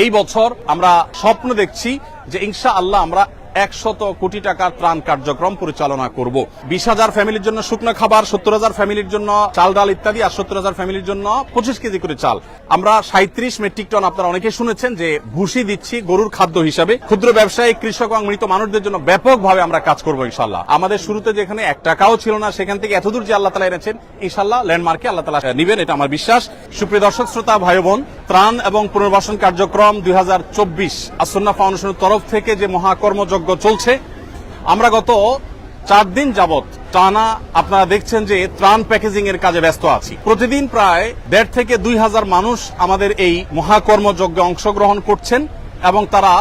এই বছর আমরা স্বপ্ন দেখছি যে ইনশাআল্লাহ আমরা 100 কোটি টাকার ত্রাণ কার্যক্রম পরিচালনা করব। 20,000 ফ্যামিলির জন্য শুকনো খাবার, 70,000 ফ্যামিলির জন্য চাল ডাল ইত্যাদি, আর 70,000 ফ্যামিলির জন্য 25 কেজি করে চাল। আমরা 37 মেট্রিক টন, আপনারা অনেকে শুনেছেন যে ভুসি দিচ্ছি গরুর খাদ্য হিসাবে। ক্ষুদ্র ব্যবসায়ী, কৃষক এবং মৃত মানুষদের জন্য ব্যাপকভাবে আমরা কাজ করব ইনশাআল্লাহ। আমাদের শুরুতে যেখানে 1 টাকাও ছিল না, সেখান থেকে এতদূর যে আল্লাহ তাআলা এনেছেন, ইনশাআল্লাহ ল্যান্ডমার্কে আল্লাহ তাআলা নিবেন, এটা আমার বিশ্বাস। সুপ্রিয় দর্শক শ্রোতা, ভাই বোন, ত্রাণ এবং পুনর্বাসন কার্যক্রম 2024 আসন্না ফাউন্ডেশনের তরফ থেকে যে মহাকর্মযজ্ঞ চলছে, আমরা গত 4 দিন যাবত টানা আপনারা দেখছেন যে ত্রাণ প্যাকেজিং এর কাজে ব্যস্ত আছি। প্রতিদিন প্রায় 1,500 থেকে 2,000 মানুষ আমাদের এই মহাকর্মযজ্ঞে অংশগ্রহণ করছেন এবং তারা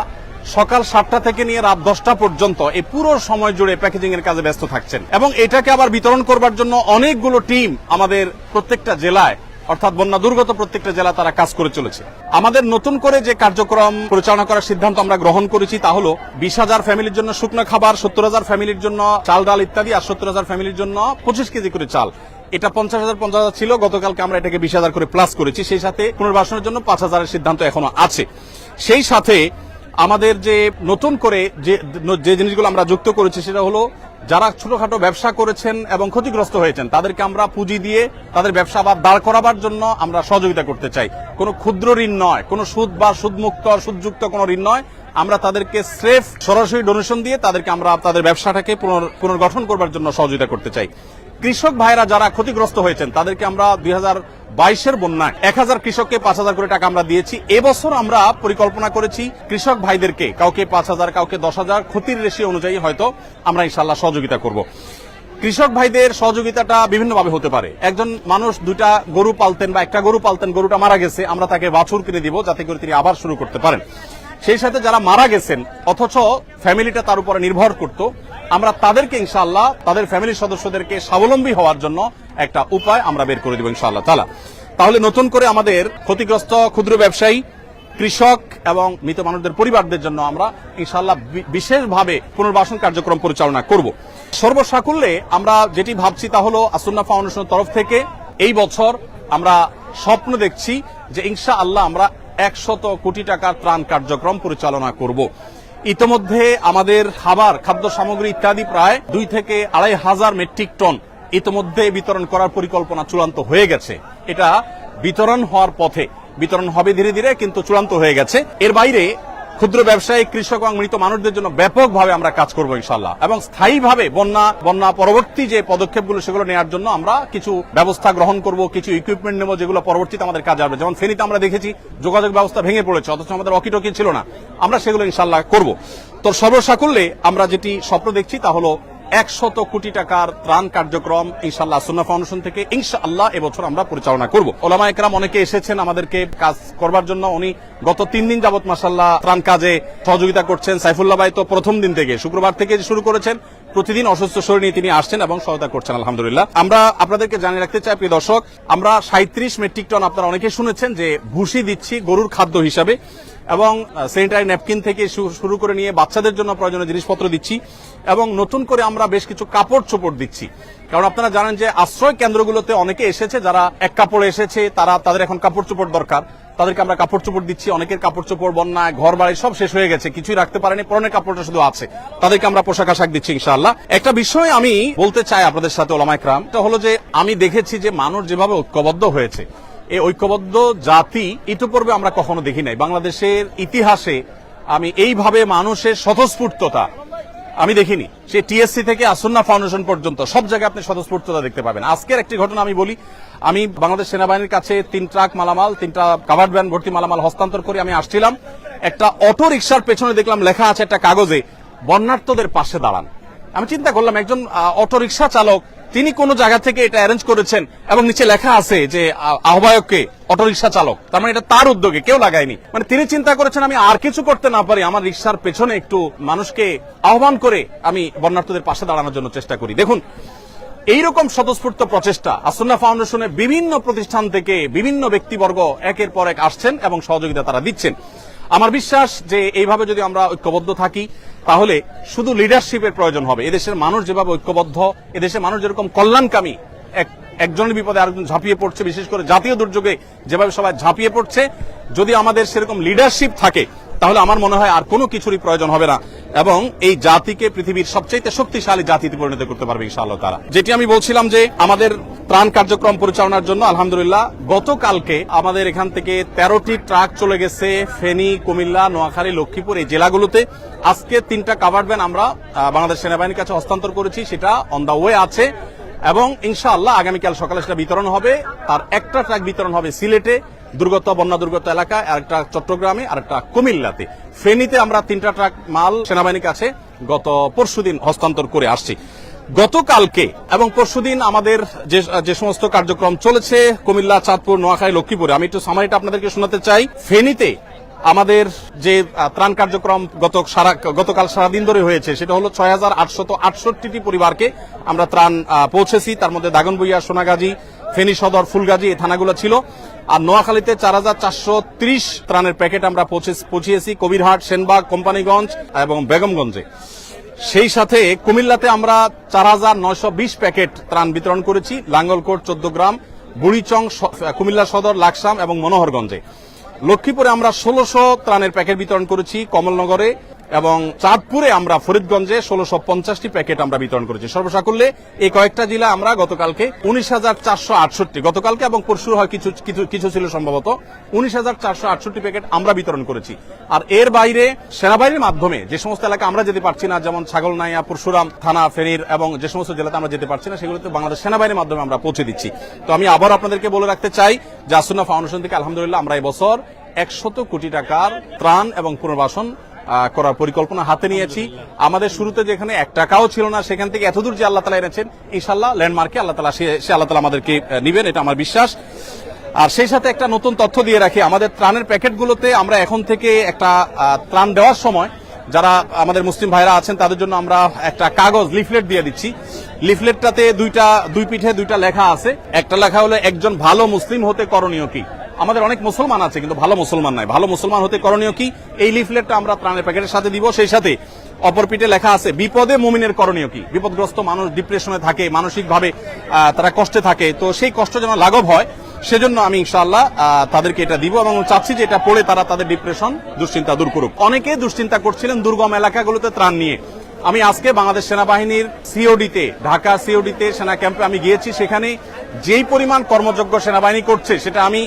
সকাল 7টা থেকে নিয়ে রাত 10টা পর্যন্ত এই পুরো সময় জুড়ে প্যাকেজিং এর কাজে ব্যস্ত থাকছেন এবং এটাকে আবার বিতরণ করবার জন্য অনেকগুলো টিম আমাদের প্রত্যেকটা জেলায়, অর্থাৎ বন্যা দুর্গত প্রত্যেকটা জেলা তারা কাজ করে চলেছে। আমাদের নতুন করে যে কার্যক্রম পরিচালনা করার সিদ্ধান্ত আমরা গ্রহণ করেছি তা হলো 20,000 ফ্যামিলির জন্য শুকনো খাবার, 70,000 ফ্যামিলির জন্য চাল ডাল ইত্যাদি, আর 70,000 ফ্যামিলির জন্য 25 কেজি করে চাল। এটা 50,000 ছিল, গতকালকে আমরা এটাকে 20,000 করে প্লাস করেছি। সেই সাথে পুনর্বাসনের জন্য 5,000-এর সিদ্ধান্ত এখনো আছে। সেই সাথে আমাদের যে নতুন করে যে জিনিসগুলো আমরা যুক্ত করেছি সেটা হলো যারা ছোটখাটো ব্যবসা করেছেন এবং ক্ষতিগ্রস্ত হয়েছেন তাদেরকে আমরা পুঁজি দিয়ে তাদের ব্যবসা আবার দাঁড় করাবার জন্য আমরা সহযোগিতা করতে চাই। কোনো ক্ষুদ্র ঋণ নয়, কোনো সুদ বা সুদমুক্ত সুদযুক্ত কোনো ঋণ নয়। আমরা তাদেরকে স্রেফ সরাসরি ডোনেশন দিয়ে তাদেরকে আমরা তাদের ব্যবসাটাকে পুনর্গঠন করবার জন্য সহযোগিতা করতে চাই। কৃষক ভাইরা যারা ক্ষতিগ্রস্ত হয়েছেন তাদেরকে আমরা 2022-এর বন্যায় 1,000 কৃষককে 5,000 করে টাকা আমরা দিয়েছি। এবছর আমরা পরিকল্পনা করেছি কৃষক ভাইদেরকে কাউকে 5,000, কাউকে 10,000, ক্ষতির রেশিও অনুযায়ী হয়তো আমরা ইনশাআল্লাহ সহযোগিতা করব। কৃষক ভাইদের সহযোগিতাটা বিভিন্নভাবে হতে পারে। একজন মানুষ 2টা গরু পালতেন বা 1টা গরু পালতেন, গরুটা মারা গেছে, আমরা তাকে বাছুর কিনে দিব যাতে করে তিনি আবার শুরু করতে পারেন। সেই সাথে যারা মারা গেছেন অথচ ফ্যামিলিটা তার উপরে নির্ভর করত, আমরা তাদেরকে ইনশাআল্লাহ তাদের ফ্যামিলির সদস্যদেরকে স্বাবলম্বী হওয়ার জন্য একটা উপায় আমরা বের করে দেব ইনশাআল্লাহ তাআলা। তাহলে নতুন করে আমাদের ক্ষতিগ্রস্ত ক্ষুদ্র ব্যবসায়ী, কৃষক এবং মৃত মানুষদের পরিবারদের জন্য আমরা ইনশাআল্লাহ বিশেষভাবে পুনর্বাসন কার্যক্রম পরিচালনা করব। সর্বসাকুল্যে আমরা যেটি ভাবছি তা হলো আসন্না ফাউন্ডেশনের তরফ থেকে এই বছর আমরা স্বপ্ন দেখছি যে ইনশাআল্লাহ আমরা 100 কোটি টাকার ত্রাণ কার্যক্রম পরিচালনা করব। ইতোমধ্যে আমাদের খাদ্য সামগ্রী ইত্যাদি প্রায় 2 থেকে 2,500 মেট্রিক টন ইতোমধ্যে বিতরণ করার পরিকল্পনা চূড়ান্ত হয়ে গেছে। এটা বিতরণ হওয়ার পথে, বিতরণ হবে ধীরে ধীরে, কিন্তু চূড়ান্ত হয়ে গেছে। এর বাইরে ক্ষুদ্র ব্যবসায়ী, কৃষক এবং মৃত মানুষদের জন্য ব্যাপকভাবে আমরা কাজ করব ইনশাআল্লাহ এবং স্থায়ীভাবে বন্যা পরবর্তী যে পদক্ষেপগুলো সেগুলো নেওয়ার জন্য আমরা কিছু ব্যবস্থা গ্রহণ করব, কিছু ইকুইপমেন্ট নেব যেগুলো পরবর্তীতে আমাদের কাজে আসবে। যেমন ফেনীতে আমরা দেখেছি যোগাযোগ ব্যবস্থা ভেঙে পড়েছে, অথচ আমাদের ওয়াকিটকি ছিল না, আমরা সেগুলো ইনশাআল্লাহ করব। তো সর্বসাকুল্যে আমরা যেটি স্বপ্ন দেখছি তা হলো 100 কোটি টাকার ত্রাণ কার্যক্রম ইনশাআল্লাহ সুন্নাহ ফাউন্ডেশন থেকে ইনশাআল্লাহ এবছর আমরা পরিচালনা করব। ওলামা একরাম অনেকে এসেছেন আমাদেরকে কাজ করবার জন্য। উনি গত 3 দিন যাবত মাশাআল্লাহ ত্রাণ কাজে সহযোগিতা করছেন। সাইফুল্লাহ ভাই তো প্রথম দিন থেকে, শুক্রবার থেকে শুরু করেছেন, প্রতিদিন অসুস্থ শরীর নিয়ে তিনি আসছেন এবং সহায়তা করছেন আলহামদুলিল্লাহ। আমরা আপনাদেরকে জানিয়ে রাখতে চাই প্রিয় দর্শক, আমরা 37 মেট্রিক টন, আপনারা অনেকে শুনেছেন যে ভুসি দিচ্ছি গরুর খাদ্য হিসাবে এবং স্যানিটারি ন্যাপকিন থেকে শুরু করে নিয়ে বাচ্চাদের জন্য প্রয়োজনীয় জিনিসপত্র দিচ্ছি এবং নতুন করে আমরা বেশ কিছু কাপড় চোপড় দিচ্ছি। কারণ আপনারা জানেন যে আশ্রয় কেন্দ্রগুলোতে অনেকে এসেছে যারা এক কাপড়ে এসেছে, তাদের এখন কাপড় চোপড় দরকার, তাদেরকে আমরা কাপড় চোপড় দিচ্ছি। অনেকের কাপড় চোপড় বন্যায় ঘর বাড়ি সব শেষ হয়ে গেছে, কিছুই রাখতে পারেনি, পরনের কাপড়টা শুধু আছে, তাদেরকে আমরা পোশাক আশাক দিচ্ছি ইনশাআল্লাহ। একটা বিষয় আমি বলতে চাই আপনাদের সাথে ওলামা একরাম, এটা হলো যে আমি দেখেছি যে মানুষ যেভাবে ঐক্যবদ্ধ হয়েছে, এই ঐক্যবদ্ধ জাতি ইতিপূর্বে আমরা কখনো দেখি নাই। বাংলাদেশের ইতিহাসে আমি এইভাবে মানুষের স্বতঃস্ফূর্ততা আমি দেখিনি। সে টিএসসি থেকে আসন্না ফাউন্ডেশন পর্যন্ত সব জায়গায় আপনি স্বতঃস্ফূর্ততা দেখতে পাবেন। আজকের একটি ঘটনা আমি বলি, আমি বাংলাদেশ সেনাবাহিনীর কাছে 3 ট্রাক মালামাল, 3টা কাভার্ড ভ্যান ভর্তি মালামাল হস্তান্তর করে আমি আসছিলাম। একটা অটো রিকশার পেছনে দেখলাম লেখা আছে একটা কাগজে, বন্যার্তদের পাশে দাঁড়ান। আমি চিন্তা করলাম একজন অটো রিকশা চালক তিনি কোন জায়গা থেকে এটা অ্যারেঞ্জ করেছেন এবং নিচে লেখা আছে যে আহ্বায়ককে অটোরিকশা চালক, তার মানে এটা তার উদ্যোগে, কেউ লাগায়নি। মানে তিনি চিন্তা করেছেন আমি আর কিছু করতে না পারি, আমার রিকশার পেছনে একটু মানুষকে আহ্বান করে আমি বন্যার্তদের পাশে দাঁড়ানোর জন্য চেষ্টা করি। দেখুন, এইরকম স্বতঃস্ফূর্ত প্রচেষ্টা আসন্না ফাউন্ডেশনের বিভিন্ন প্রতিষ্ঠান থেকে বিভিন্ন ব্যক্তিবর্গ একের পর এক আসছেন এবং সহযোগিতা তারা দিচ্ছেন। আমার বিশ্বাস যে এইভাবে যদি আমরা ঐক্যবদ্ধ থাকি তাহলে শুধু লিডারশিপের প্রয়োজন হবে। এদেশের মানুষ যেভাবে ঐক্যবদ্ধ, এদেশের মানুষ যেরকম কল্যাণকামী একজনের বিপদে আরেকজন ঝাঁপিয়ে পড়ছে, বিশেষ করে জাতীয় দুর্যোগে যেভাবে সবাই ঝাঁপিয়ে পড়ছে, যদি আমাদের সেরকম লিডারশিপ থাকে তাহলে আমার মনে হয় আর কোনো কিছুরই প্রয়োজন হবে না এবং এই জাতিকে পৃথিবীর সবচেয়ে শক্তিশালী জাতিতে পরিণত করতে পারবে ইনশাআল্লাহ তাআলা। যেটি আমি বলছিলাম যে আমাদের ত্রাণ কার্যক্রম পরিচালনার জন্য আলহামদুলিল্লাহ গতকালকে আমাদের এখান থেকে 13টি ট্রাক চলে গেছে ফেনী, কুমিল্লা, নোয়াখালী, লক্ষ্মীপুর এই জেলাগুলোতে। আজকে 3টা কাভার্ড ভ্যান আমরা বাংলাদেশ সেনাবাহিনীর কাছে হস্তান্তর করেছি, সেটা অন দা ওয়ে আছে এবং ইনশাআল্লাহ আগামীকাল সকালে সেটা বিতরণ হবে। তার একটা ট্রাক বিতরণ হবে সিলেটে বন্যা দুর্গত এলাকায়, আরেকটা চট্টগ্রামে, আরেকটা কুমিল্লাতে। ফেনীতে আমরা 3টা ট্রাক মাল সেনাবাহিনীর কাছে গত পরশুদিন হস্তান্তর করে আসছি। গতকালকে এবং পরশুদিন আমাদের যে সমস্ত কার্যক্রম চলেছে কুমিল্লা, চাঁদপুর, নোয়াখালী, লক্ষ্মীপুরে, আমি একটু সামারিটা আপনাদেরকে শোনাতে চাই। ফেনীতে আমাদের যে ত্রাণ কার্যক্রম গতকাল সারাদিন ধরে হয়েছে সেটা হলো 6868টি পরিবারকে আমরা ত্রাণ পৌঁছেছি। তার মধ্যে দাগনভূঞা, সোনাগাজী, ফেনী সদর, ফুলগাজী এই থানাগুলো ছিল। আর নোয়াখালীতে 4430 ত্রাণের প্যাকেট আমরা পৌঁছিয়েছি কবিরহাট, সেনবাগ, কোম্পানিগঞ্জ এবং বেগমগঞ্জে। সেই সাথে কুমিল্লাতে আমরা 4920 প্যাকেট ত্রাণ বিতরণ করেছি লাঙ্গলকোট, 14 গ্রাম, বুড়িচং, কুমিল্লা সদর, লাকসাম এবং মনোহরগঞ্জে। লক্ষ্মীপুরে আমরা 1600 ত্রাণের প্যাকেট বিতরণ করেছি কমলনগরে এবং চাঁদপুরে আমরা ফরিদগঞ্জে 1650টি প্যাকেট আমরা বিতরণ করেছি। সর্বসাকুল্যে এই কয়েকটা জেলা আমরা গতকালকে 19,468 গতকালকে এবং পরশু হয় কিছু ছিল সম্ভবত 19,468 প্যাকেট আমরা বিতরণ করেছি। আর এর বাইরে সেনাবাহিনীর মাধ্যমে যে সমস্ত এলাকা আমরা যেতে পারছি না, যেমন ছাগলনাইয়া, পরশুরাম থানা, ফেনীর এবং যে সমস্ত জেলাতে আমরা যেতে পারছি না, সেগুলোতে বাংলাদেশ সেনাবাহিনীর মাধ্যমে আমরা পৌঁছে দিচ্ছি। তো আমি আবার আপনাদেরকে বলে রাখতে চাই যে আসুন্নাহ ফাউন্ডেশন থেকে আলহামদুলিল্লাহ আমরা এবছর 100 কোটি টাকার ত্রাণ এবং পুনর্বাসন করার পরিকল্পনা হাতে নিয়েছি। আমাদের শুরুতে যেখানে 1 টাকাও ছিল না সেখান থেকে এতদূর যে আল্লাহ তাআলা এনেছেন, ইনশাআল্লাহ ল্যান্ডমার্কে আল্লাহ তাআলা আমাদেরকে নিবেন, এটা আমার বিশ্বাস। আর সেই সাথে একটা নতুন তথ্য দিয়ে রাখি, আমাদের ত্রাণের প্যাকেটগুলোতে আমরা এখন থেকে একটা ত্রাণ দেওয়ার সময় যারা আমাদের মুসলিম ভাইরা আছেন তাদের জন্য আমরা একটা কাগজ লিফলেট দিয়ে দিচ্ছি। লিফলেটটাতে দুই পিঠে 2টা লেখা আছে। একটা লেখা হলো একজন ভালো মুসলিম হতে করণীয় কি। আমাদের অনেক মুসলমান আছে কিন্তু ভালো মুসলমান নাই। ভালো মুসলমান হতে করণীয় কি, এই লিফলেটটা আমরা ত্রাণের প্যাকেটের সাথে দিব। সেই সাথে অপর পিঠে লেখা আছে বিপদে মুমিনের করণীয় কি। বিপদগ্রস্ত মানুষ ডিপ্রেশনে থাকে, মানসিকভাবে তারা কষ্টে থাকে, তো সেই কষ্ট যেন লাঘব হয় সেজন্য আমি ইনশাআল্লাহ তাদেরকে এটা দিব এবং চাচ্ছি যে এটা পড়ে তারা তাদের ডিপ্রেশন, দুশ্চিন্তা দূর করুক। অনেকে দুশ্চিন্তা করছিলেন দুর্গম এলাকাগুলোতে ত্রাণ নিয়ে। আমি আজকে বাংলাদেশ সেনাবাহিনীর সিওডিতে, ঢাকা সিওডিতে সেনা ক্যাম্পে আমি গিয়েছি। সেখানে যেই পরিমাণ কর্মযোগ্য সেনাবাহিনী করছে সেটা আমি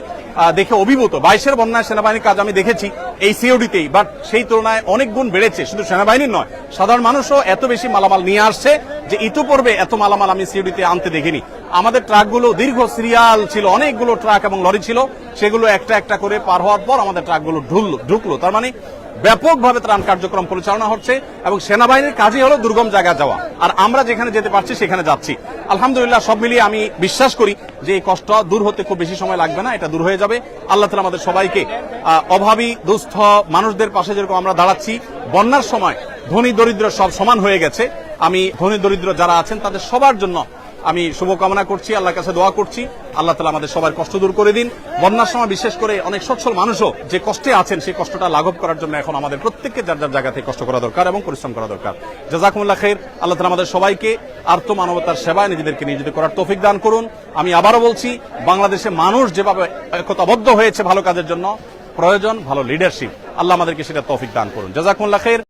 দেখে অভিভূত। 22-এর বন্যায় সেনাবাহিনীর কাজ আমি দেখেছি এই সিওডিতেই, বাট সেই তুলনায় অনেক গুণ বেড়েছে। শুধু সেনাবাহিনীর নয়, সাধারণ মানুষও এত বেশি মালামাল নিয়ে আসছে যে ইতিপূর্বে এত মালামাল আমি সিওডিতে আনতে দেখিনি। আমাদের ট্রাকগুলো দীর্ঘ সিরিয়াল ছিল, অনেকগুলো ট্রাক এবং লরি ছিল, সেগুলো একটা একটা করে পার হওয়ার পর আমাদের ট্রাকগুলো ঢুকলো। তার মানে ব্যাপকভাবে ত্রাণ কার্যক্রম পরিচালনা হচ্ছে এবং সেনাবাহিনীর কাজই হলো দুর্গম জায়গায় যাওয়া, আর আমরা যেখানে যেতে পারছি সেখানে যাচ্ছি। আলহামদুলিল্লাহ সব মিলিয়ে আমি বিশ্বাস করি যে এই কষ্ট দূর হতে খুব বেশি সময় লাগবে না, এটা দূর হয়ে যাবে। আল্লাহ তাআলা আমাদের সবাইকে অভাবী দুস্থ মানুষদের পাশে যেরকম আমরা দাঁড়াচ্ছি, বন্যার সময় ধনী দরিদ্র সব সমান হয়ে গেছে। আমি ধনী দরিদ্র যারা আছেন তাদের সবার জন্য আমি শুভকামনা করছি, আল্লাহর কাছে দোয়া করছি আল্লাহ তাআলা আমাদের সবার কষ্ট দূর করে দিন। বন্যার সময় বিশেষ করে অনেক সচ্ছল মানুষও যে কষ্টে আছেন সেই কষ্টটা লাঘব করার জন্য এখন আমাদের প্রত্যেককে যার যার জায়গা থেকে কষ্ট করা দরকার এবং পরিশ্রম করা দরকার। জাযাকুমুল্লাহ খাইর। আল্লাহ তাআলা আমাদের সবাইকে আর্ত মানবতার সেবায় নিজেদেরকে নিয়োজিত করার তৌফিক দান করুন। আমি আবারও বলছি, বাংলাদেশে মানুষ যেভাবে একতাবদ্ধ হয়েছে ভালো কাজের জন্য, প্রয়োজন ভালো লিডারশিপ। আল্লাহ আমাদেরকে সেটা তৌফিক দান করুন। জাযাকুমুল্লাহ খাইর।